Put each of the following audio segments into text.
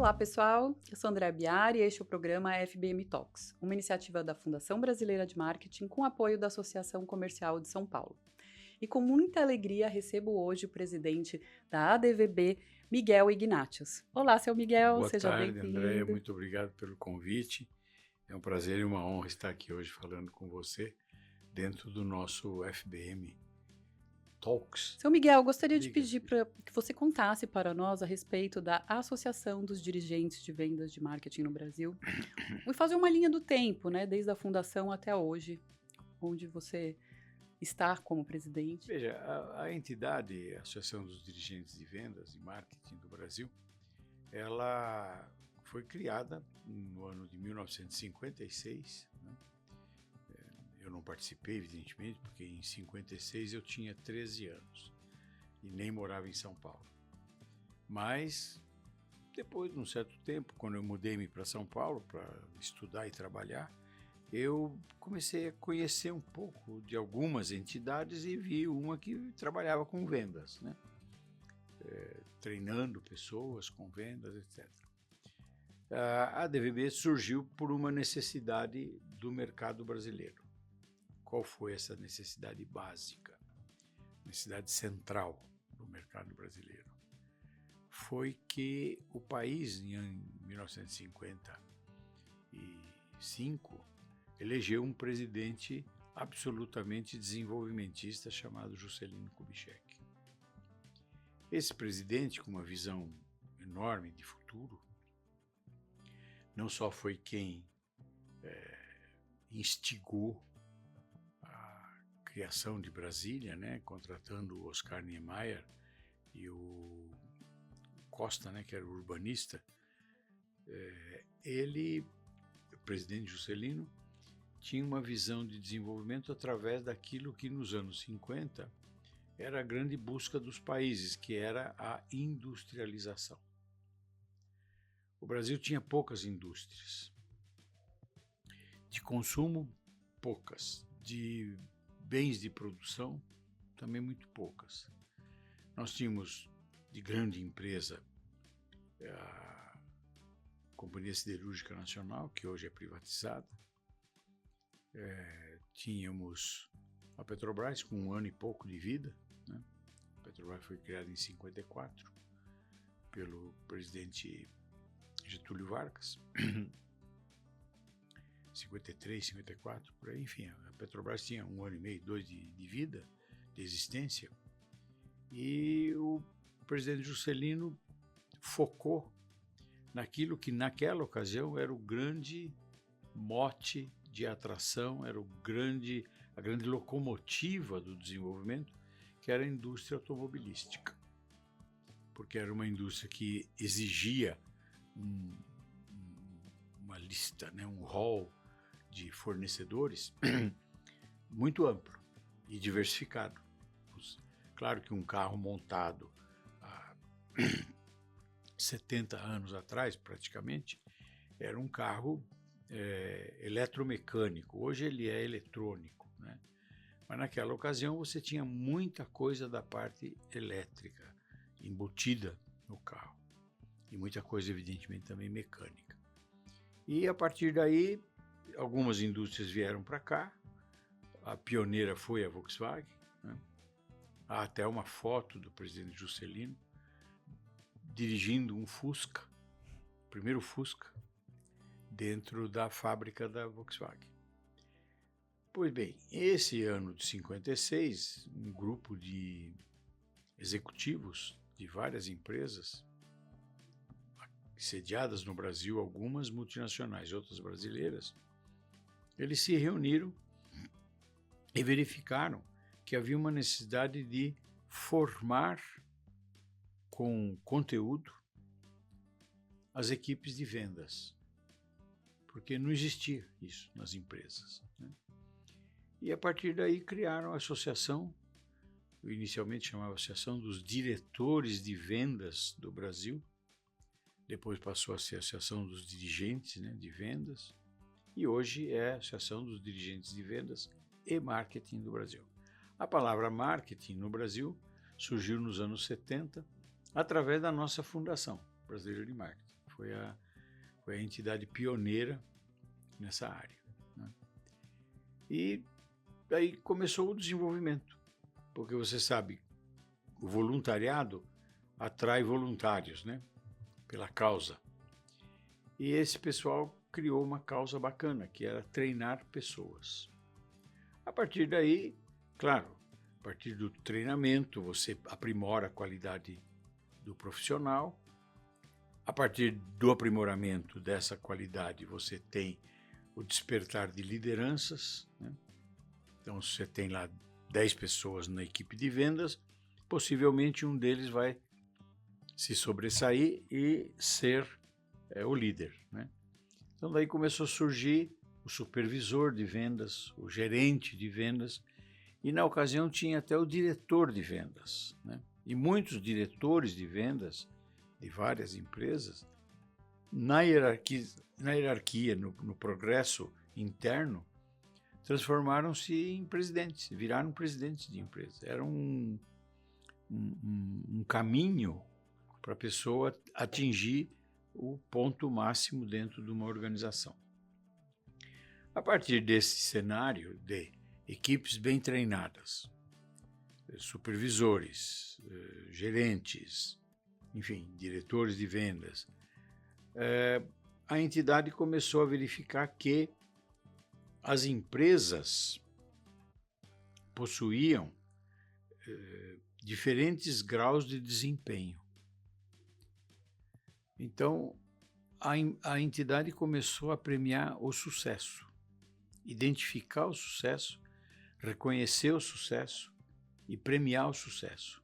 Olá, pessoal. Eu sou Andréa Biar e este é o programa FBM Talks, uma iniciativa da Fundação Brasileira de Marketing com apoio da Associação Comercial de São Paulo. E com muita alegria recebo hoje o presidente da ADVB, Miguel Ignatius. Olá, seu Miguel, Boa seja tarde, Andréa. bem-vindo. Muito obrigado pelo convite. É um prazer e uma honra estar aqui hoje falando com você dentro do nosso FBM Talks. Seu Miguel, eu gostaria de Diga. pedir para que você contasse para nós a respeito da Associação dos Dirigentes de Vendas de Marketing no Brasil e fazer uma linha do tempo, né, desde a fundação até hoje, onde você está como presidente. Veja, a entidade, a Associação dos Dirigentes de Vendas e Marketing do Brasil, ela foi criada no ano de 1956, né? Eu não participei, evidentemente, porque em 56 eu tinha 13 anos e nem morava em São Paulo. Mas, depois de um certo tempo, quando eu mudei-me para São Paulo para estudar e trabalhar, eu comecei a conhecer um pouco de algumas entidades e vi uma que trabalhava com vendas, né? Treinando pessoas com vendas, etc. A ADVB surgiu por uma necessidade do mercado brasileiro. Qual foi essa necessidade básica, necessidade central do mercado brasileiro? Foi que o país, em 1955, elegeu um presidente absolutamente desenvolvimentista chamado Juscelino Kubitschek. Esse presidente, com uma visão enorme de futuro, não só foi quem instigou criação de Brasília, né, contratando o Oscar Niemeyer e o Costa, né, que era o urbanista, o presidente Juscelino, tinha uma visão de desenvolvimento através daquilo que nos anos 50 era a grande busca dos países, que era a industrialização. O Brasil tinha poucas indústrias. De consumo, poucas. De bens de produção, também muito poucas. Nós tínhamos de grande empresa a Companhia Siderúrgica Nacional, que hoje é privatizada. Tínhamos a Petrobras com 1 ano e pouco de vida, né? A Petrobras foi criada em 54 pelo presidente Getúlio Vargas. 53, 54, por aí, enfim, a Petrobras tinha 1 ano e meio, 2 de vida, de existência, e o presidente Juscelino focou naquilo que naquela ocasião era o grande mote de atração, era a grande locomotiva do desenvolvimento, que era a indústria automobilística, porque era uma indústria que exigia uma lista, né, um rol de fornecedores muito amplo e diversificado. Claro que um carro montado há 70 anos atrás, praticamente, era um carro eletromecânico. Hoje ele é eletrônico, né? Mas naquela ocasião você tinha muita coisa da parte elétrica embutida no carro e muita coisa, evidentemente, também mecânica. E a partir daí, algumas indústrias vieram para cá. A pioneira foi a Volkswagen, né? Há até uma foto do presidente Juscelino dirigindo um Fusca, o primeiro Fusca, dentro da fábrica da Volkswagen. Pois bem, esse ano de 56, um grupo de executivos de várias empresas, sediadas no Brasil, algumas multinacionais, outras brasileiras, eles se reuniram e verificaram que havia uma necessidade de formar com conteúdo as equipes de vendas, porque não existia isso nas empresas, né? E a partir daí criaram a associação, inicialmente chamava Associação dos Diretores de Vendas do Brasil, depois passou a ser a Associação dos Dirigentes, né, de Vendas, e hoje é a Associação dos Dirigentes de Vendas e Marketing do Brasil. A palavra marketing no Brasil surgiu nos anos 70 através da nossa Fundação Brasileira de Marketing, Foi a entidade pioneira nessa área, né? E aí começou o desenvolvimento, porque você sabe, o voluntariado atrai voluntários, né? Pela causa. E esse pessoal criou uma causa bacana, que era treinar pessoas. A partir daí, claro, a partir do treinamento, você aprimora a qualidade do profissional. A partir do aprimoramento dessa qualidade, você tem o despertar de lideranças, né? Então, se você tem lá 10 pessoas na equipe de vendas, possivelmente um deles vai se sobressair e ser o líder, né? Então, daí começou a surgir o supervisor de vendas, o gerente de vendas, e na ocasião tinha até o diretor de vendas, né? E muitos diretores de vendas de várias empresas, na hierarquia, no progresso interno, transformaram-se em presidentes, viraram presidentes de empresas. Era um caminho para a pessoa atingir o ponto máximo dentro de uma organização. A partir desse cenário de equipes bem treinadas, supervisores, gerentes, enfim, diretores de vendas, a entidade começou a verificar que as empresas possuíam diferentes graus de desempenho. Então, a entidade começou a premiar o sucesso, identificar o sucesso, reconhecer o sucesso e premiar o sucesso.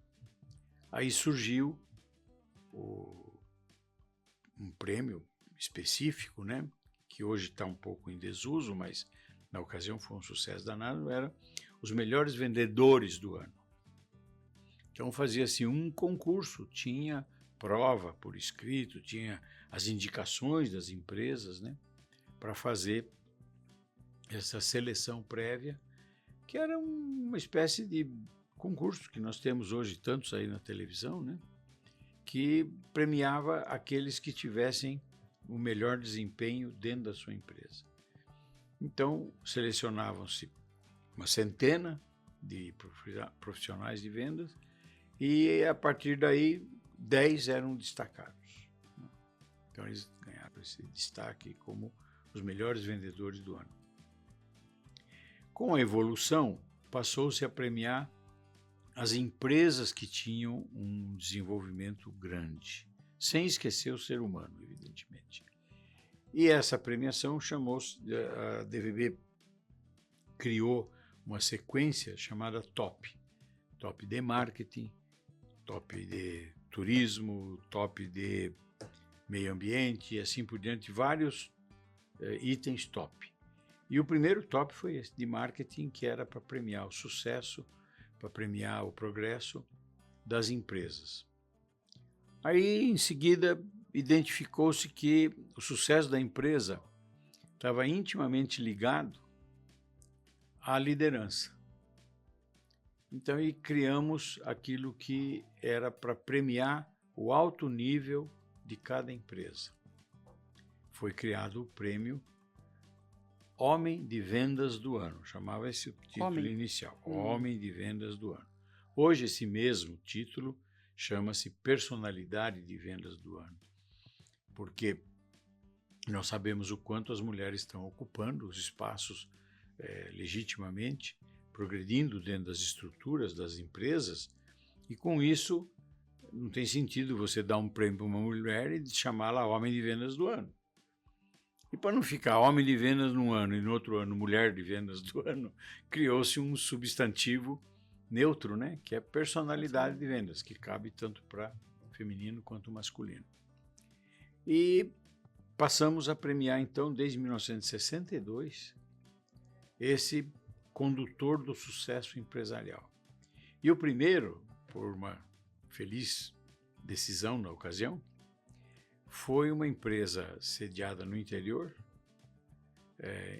Aí surgiu um prêmio específico, né, que hoje está um pouco em desuso, mas na ocasião foi um sucesso danado, era os melhores vendedores do ano. Então fazia-se um concurso, tinha prova por escrito, tinha as indicações das empresas, né, para fazer essa seleção prévia, que era uma espécie de concurso que nós temos hoje tantos aí na televisão, né, que premiava aqueles que tivessem o melhor desempenho dentro da sua empresa. Então, selecionavam-se uma centena de profissionais de vendas e, a partir daí, 10 eram destacados. Então, eles ganharam esse destaque como os melhores vendedores do ano. Com a evolução, passou-se a premiar as empresas que tinham um desenvolvimento grande, sem esquecer o ser humano, evidentemente. E essa premiação chamou-se, a DVB criou uma sequência chamada TOP. TOP de marketing, TOP de turismo, TOP de meio ambiente e assim por diante, vários itens TOP. E o primeiro TOP foi esse, de marketing, que era para premiar o sucesso, para premiar o progresso das empresas. Aí, em seguida, identificou-se que o sucesso da empresa estava intimamente ligado à liderança. Então, aí criamos aquilo que era para premiar o alto nível de cada empresa. Foi criado o prêmio Homem de Vendas do Ano, chamava esse o título inicial, Homem de Vendas do Ano. Hoje, esse mesmo título chama-se Personalidade de Vendas do Ano, porque nós sabemos o quanto as mulheres estão ocupando os espaços legitimamente, progredindo dentro das estruturas das empresas, e com isso não tem sentido você dar um prêmio para uma mulher e chamá-la Homem de Vendas do Ano. E para não ficar homem de vendas num ano e no outro ano mulher de vendas do ano, criou-se um substantivo neutro, né, que é personalidade de vendas, que cabe tanto para feminino quanto masculino. E passamos a premiar, então, desde 1962, esse condutor do sucesso empresarial. E o primeiro, por uma feliz decisão na ocasião, foi uma empresa sediada no interior,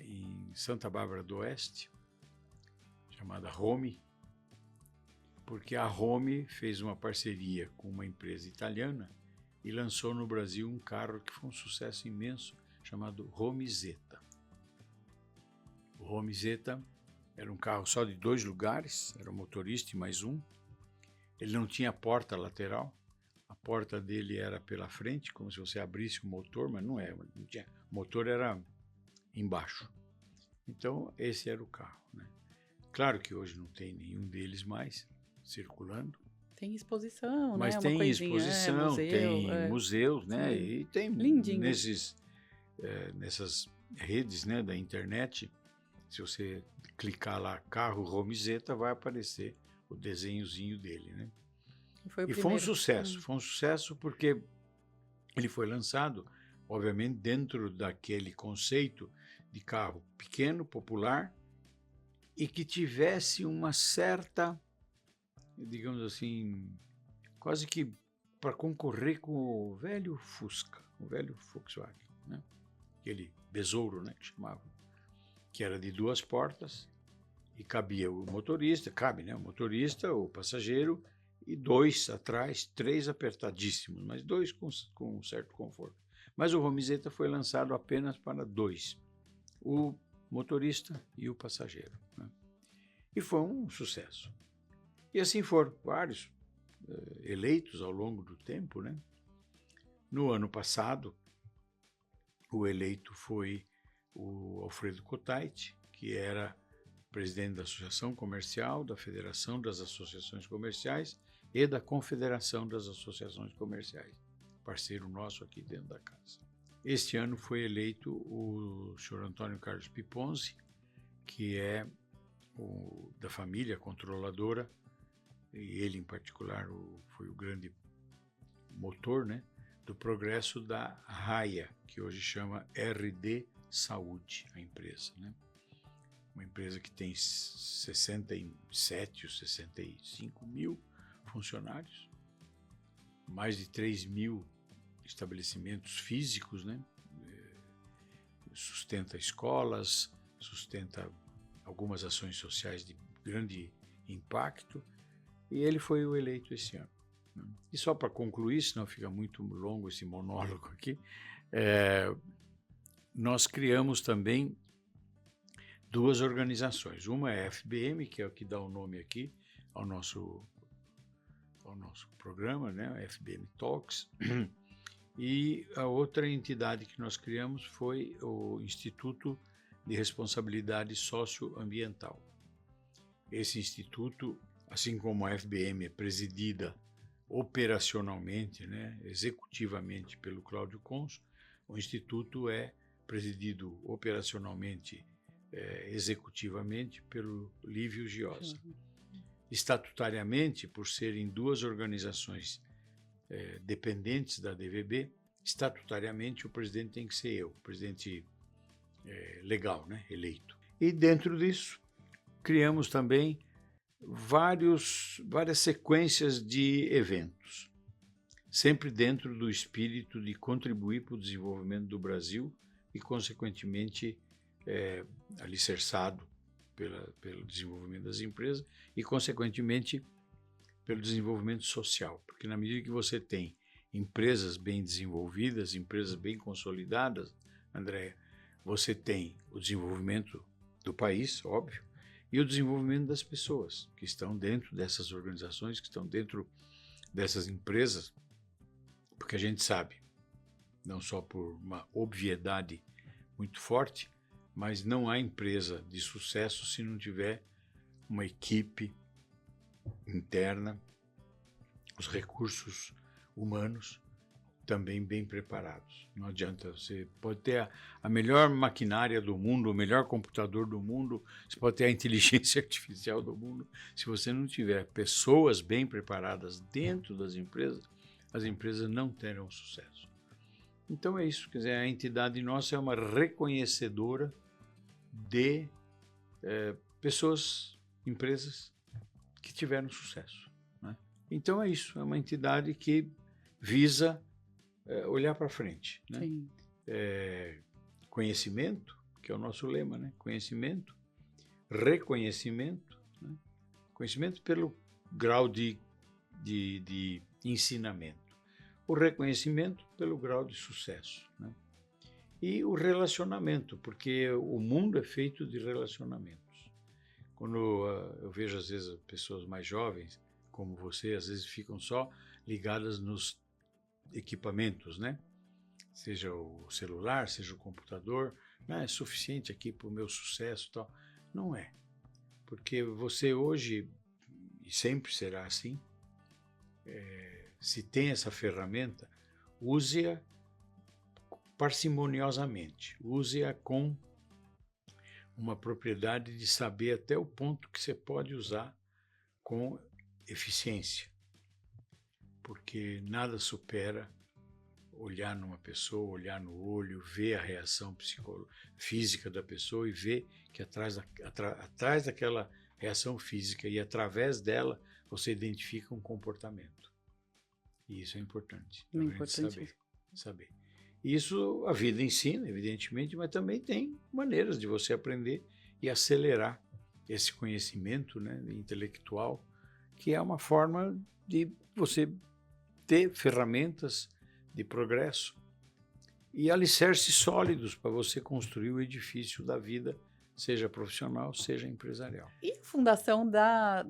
em Santa Bárbara do Oeste, chamada Home, porque a Home fez uma parceria com uma empresa italiana e lançou no Brasil um carro que foi um sucesso imenso, chamado Romizeta. O Romizeta era um carro só de 2 lugares, era o motorista e mais um. Ele não tinha porta lateral, a porta dele era pela frente, como se você abrisse o motor, mas não era, não tinha. O motor era embaixo. Então, esse era o carro, né? Claro que hoje não tem nenhum deles mais circulando. Tem exposição, mas né? tem Uma coisinha, exposição, museu, tem museus, né? Sim. E tem Lindinho. nessas redes, né, da internet, se você clicar lá carro Romizeta, vai aparecer o desenhozinho dele, né? E foi um sucesso porque ele foi lançado, obviamente, dentro daquele conceito de carro pequeno, popular, e que tivesse uma certa, digamos assim, quase que para concorrer com o velho Fusca, o velho Volkswagen, né? Aquele besouro, né, que chamava, que era de 2 portas e cabia o motorista, o motorista, o passageiro e 2 atrás, 3 apertadíssimos, mas 2 com um certo conforto. Mas o Romizeta foi lançado apenas para 2, o motorista e o passageiro, né? E foi um sucesso. E assim foram vários eleitos ao longo do tempo, né? No ano passado, o eleito foi o Alfredo Kotait, que era presidente da Associação Comercial, da Federação das Associações Comerciais e da Confederação das Associações Comerciais, parceiro nosso aqui dentro da casa. Este ano foi eleito o senhor Antônio Carlos Piponzi, que é da família controladora, e ele em particular foi o grande motor, né, do progresso da Raia, que hoje chama RD Saúde, a empresa, né? Uma empresa que tem 67 ou 65 mil funcionários, mais de 3 mil estabelecimentos físicos, né? Sustenta escolas, sustenta algumas ações sociais de grande impacto, e ele foi o eleito esse ano. E só para concluir, senão fica muito longo esse monólogo aqui, nós criamos também 2 organizações. Uma é a FBM, que é o que dá o nome aqui ao nosso programa, né? A FBM Talks. E a outra entidade que nós criamos foi o Instituto de Responsabilidade Socioambiental. Esse instituto, assim como a FBM é presidida operacionalmente, né, executivamente pelo Cláudio Conso, o instituto é presidido operacionalmente, executivamente pelo Lívio Giosa. Estatutariamente, por serem 2 organizações dependentes da DVB, estatutariamente o presidente tem que ser eu, presidente legal, né, eleito. E dentro disso, criamos também várias sequências de eventos, sempre dentro do espírito de contribuir para o desenvolvimento do Brasil e, consequentemente, alicerçado pelo desenvolvimento das empresas e, consequentemente, pelo desenvolvimento social. Porque na medida que você tem empresas bem desenvolvidas, empresas bem consolidadas, Andréa, você tem o desenvolvimento do país, óbvio, e o desenvolvimento das pessoas que estão dentro dessas organizações, que estão dentro dessas empresas, porque a gente sabe, não só por uma obviedade muito forte, mas não há empresa de sucesso se não tiver uma equipe interna, os recursos humanos também bem preparados. Não adianta, você pode ter a melhor maquinária do mundo, o melhor computador do mundo, você pode ter a inteligência artificial do mundo, se você não tiver pessoas bem preparadas dentro das empresas, as empresas não terão sucesso. Então é isso, quer dizer, a entidade nossa é uma reconhecedora de pessoas, empresas que tiveram sucesso, né? Então é isso, é uma entidade que visa olhar para frente, né? Conhecimento, que é o nosso lema, né? Conhecimento, reconhecimento, né? Conhecimento pelo grau de ensinamento. o reconhecimento pelo grau de sucesso, né? E o relacionamento, porque o mundo é feito de relacionamentos. Quando eu vejo, às vezes, pessoas mais jovens, como você, às vezes ficam só ligadas nos equipamentos, né? Seja o celular, seja o computador, não é suficiente aqui para o meu sucesso e tal. Não é. Porque você hoje, e sempre será assim, se tem essa ferramenta, use-a parcimoniosamente, use-a com uma propriedade de saber até o ponto que você pode usar com eficiência, porque nada supera olhar numa pessoa, olhar no olho, ver a reação física da pessoa e ver que atrás daquela reação física e através dela você identifica um comportamento. E isso é importante. É importante saber. Isso a vida ensina, evidentemente, mas também tem maneiras de você aprender e acelerar esse conhecimento, né, intelectual, que é uma forma de você ter ferramentas de progresso e alicerces sólidos para você construir o edifício da vida, seja profissional, seja empresarial. E a fundação da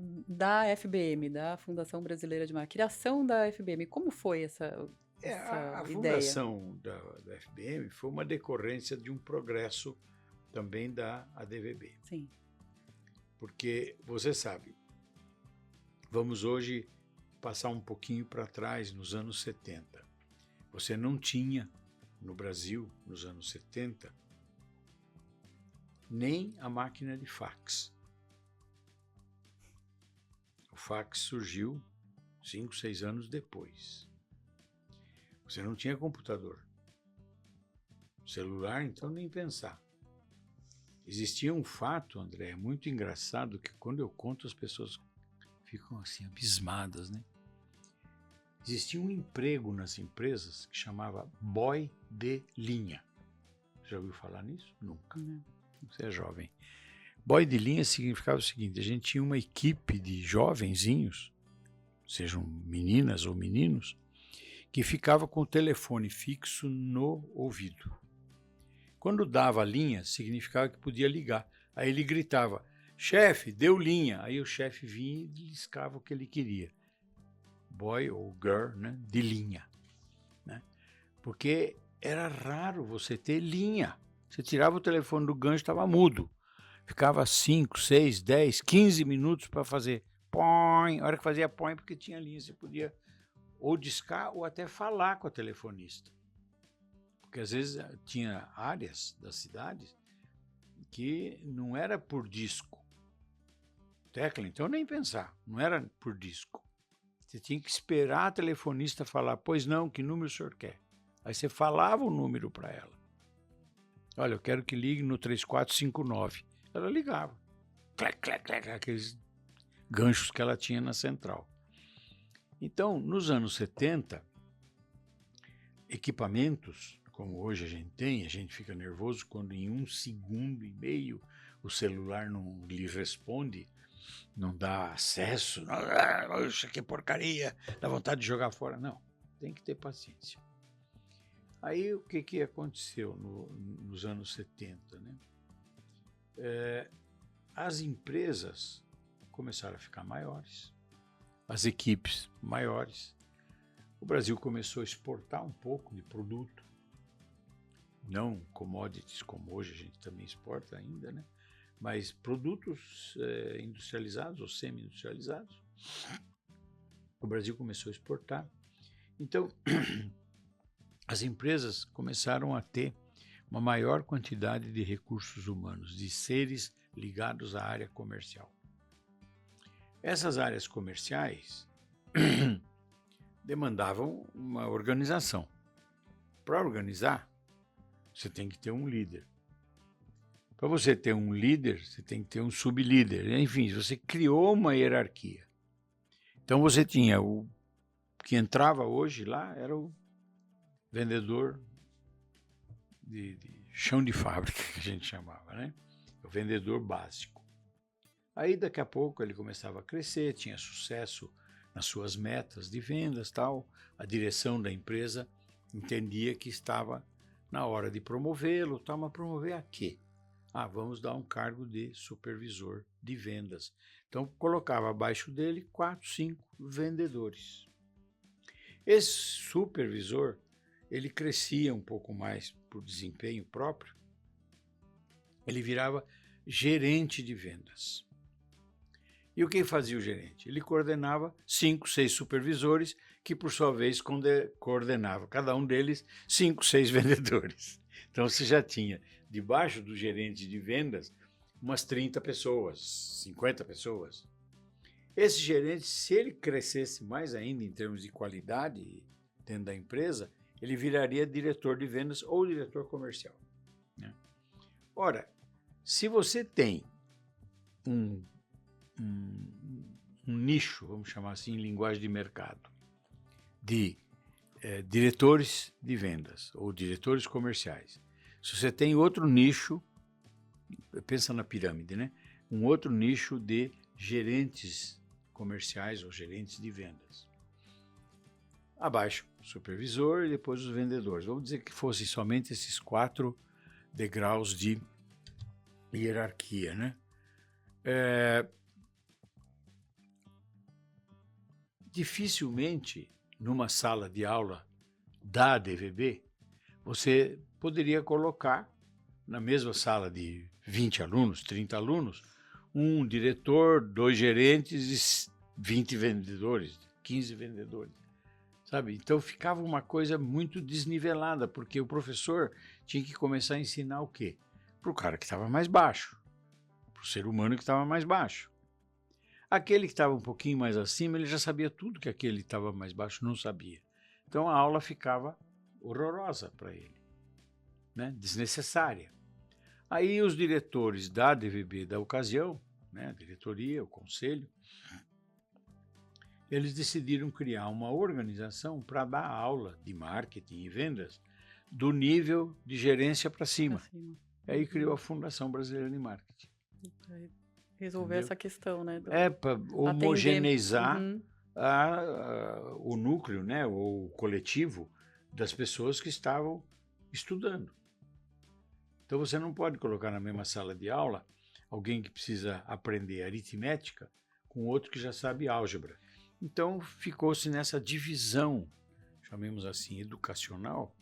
FBM, da Fundação Brasileira de Marketing, a criação da FBM, como foi essa A ideia? fundação da FBM foi uma decorrência de um progresso também da ADVB. Sim. Porque, você sabe, vamos hoje passar um pouquinho para trás, nos anos 70. Você não tinha, no Brasil, nos anos 70, nem a máquina de fax. O fax surgiu 5, 6 anos depois. Você não tinha computador. Celular, então, nem pensar. Existia um fato, André, muito engraçado, que quando eu conto as pessoas ficam assim, abismadas, né? Existia um emprego nas empresas que chamava boy de linha. Já ouviu falar nisso? Nunca. Não. Você é jovem. Boy de linha significava o seguinte: a gente tinha uma equipe de jovenzinhos, sejam meninas ou meninos, que ficava com o telefone fixo no ouvido. Quando dava linha, significava que podia ligar. Aí ele gritava: chefe, deu linha. Aí o chefe vinha e liscava o que ele queria. Boy ou girl, né, de linha, né? Porque era raro você ter linha. Você tirava o telefone do gancho, estava mudo. Ficava 5, 6, 10, 15 minutos para fazer põe. A hora que fazia põe, porque tinha linha, você podia ou discar ou até falar com a telefonista. Porque às vezes tinha áreas das cidades que não era por disco. Tecla, então nem pensar, não era por disco. Você tinha que esperar a telefonista falar, pois não, que número o senhor quer? Aí você falava o número para ela. Olha, eu quero que ligue no 3459. Ela ligava. Clec, clec, clec, aqueles ganchos que ela tinha na central. Então, nos anos 70, equipamentos, como hoje a gente fica nervoso quando em 1,5 segundos o celular não lhe responde, não dá acesso, isso que porcaria, dá vontade de jogar fora. Não, tem que ter paciência. Aí o que aconteceu nos anos 70, né? As empresas começaram a ficar maiores, as equipes maiores, o Brasil começou a exportar um pouco de produto, não commodities como hoje a gente também exporta ainda, né? Mas produtos industrializados ou semi-industrializados. O Brasil começou a exportar. Então, as empresas começaram a ter uma maior quantidade de recursos humanos, de seres ligados à área comercial. Essas áreas comerciais demandavam uma organização. Para organizar, você tem que ter um líder. Para você ter um líder, você tem que ter um sublíder. Enfim, você criou uma hierarquia. Então você tinha o que entrava hoje lá, era o vendedor de chão de fábrica, que a gente chamava, né? O vendedor básico. Aí daqui a pouco ele começava a crescer, tinha sucesso nas suas metas de vendas, tal, a direção da empresa entendia que estava na hora de promovê-lo, tal, mas promover a quê? Vamos dar um cargo de supervisor de vendas. Então, colocava abaixo dele 4, 5 vendedores. Esse supervisor, ele crescia um pouco mais por desempenho próprio, ele virava gerente de vendas. E o que fazia o gerente? Ele coordenava 5, 6 supervisores, que por sua vez coordenava, cada um deles, 5, 6 vendedores. Então você já tinha, debaixo do gerente de vendas, umas 30 pessoas, 50 pessoas. Esse gerente, se ele crescesse mais ainda em termos de qualidade dentro da empresa, ele viraria diretor de vendas ou diretor comercial, né? Ora, se você tem um nicho, vamos chamar assim, em linguagem de mercado, de diretores de vendas ou diretores comerciais. Se você tem outro nicho, pensa na pirâmide, né? Um outro nicho de gerentes comerciais ou gerentes de vendas. Abaixo, supervisor e depois os vendedores. Vamos dizer que fossem somente esses 4 degraus de hierarquia, né? Dificilmente, numa sala de aula da ADVB, você poderia colocar na mesma sala de 20 alunos, 30 alunos, um diretor, 2 gerentes e 20 vendedores, 15 vendedores, sabe? Então ficava uma coisa muito desnivelada, porque o professor tinha que começar a ensinar o quê? Para o cara que estava mais baixo, para o ser humano que estava mais baixo. Aquele que estava um pouquinho mais acima, ele já sabia tudo que aquele que estava mais baixo não sabia. Então a aula ficava horrorosa para ele, né? Desnecessária. Aí os diretores da ADVB da ocasião, né, a diretoria, o conselho, eles decidiram criar uma organização para dar aula de marketing e vendas do nível de gerência para cima. Aí criou a Fundação Brasileira de Marketing. Resolver essa questão, né? Para homogeneizar o núcleo, né, ou o coletivo das pessoas que estavam estudando. Então você não pode colocar na mesma sala de aula alguém que precisa aprender aritmética com outro que já sabe álgebra. Então ficou-se nessa divisão, chamemos assim, educacional,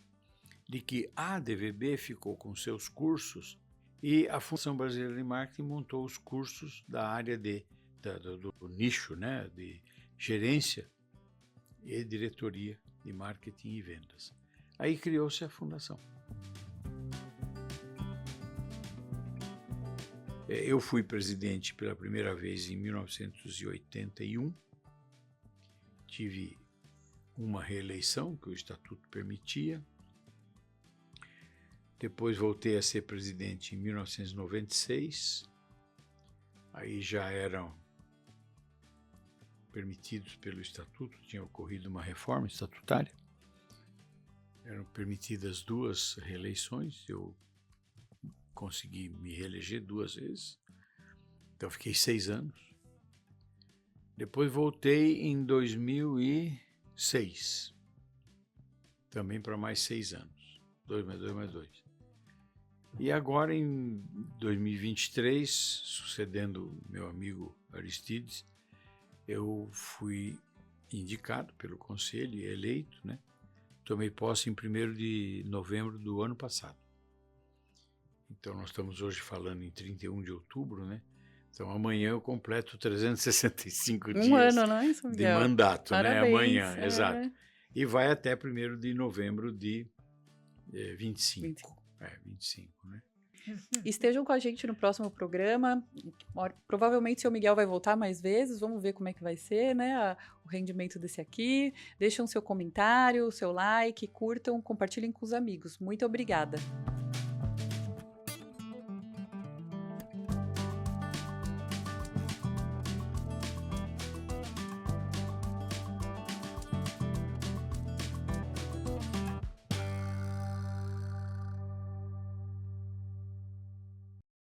de que a ADVB ficou com seus cursos e a Fundação Brasileira de Marketing montou os cursos da área do nicho, né, de gerência e diretoria de marketing e vendas. Aí criou-se a fundação. Eu fui presidente pela primeira vez em 1981, tive uma reeleição que o estatuto permitia. Depois voltei a ser presidente em 1996, aí já eram permitidos pelo estatuto, tinha ocorrido uma reforma estatutária, eram permitidas 2 reeleições, eu consegui me reeleger 2 vezes, então fiquei 6 anos. Depois voltei em 2006, também para mais 6 anos, 2 mais 2 mais 2. E agora, em 2023, sucedendo meu amigo Aristides, eu fui indicado pelo conselho e eleito, né? Tomei posse em 1º de novembro do ano passado. Então, nós estamos hoje falando em 31 de outubro, né? Então, amanhã eu completo 365 dias ano, não é isso, de Miguel? mandato, Parabéns, né? Amanhã, exato. E vai até 1º de novembro de 25. 25, né? Estejam com a gente no próximo programa. Provavelmente seu Miguel vai voltar mais vezes. Vamos ver como é que vai ser, né? O rendimento desse aqui. Deixem seu comentário, seu like, curtam, compartilhem com os amigos. Muito obrigada.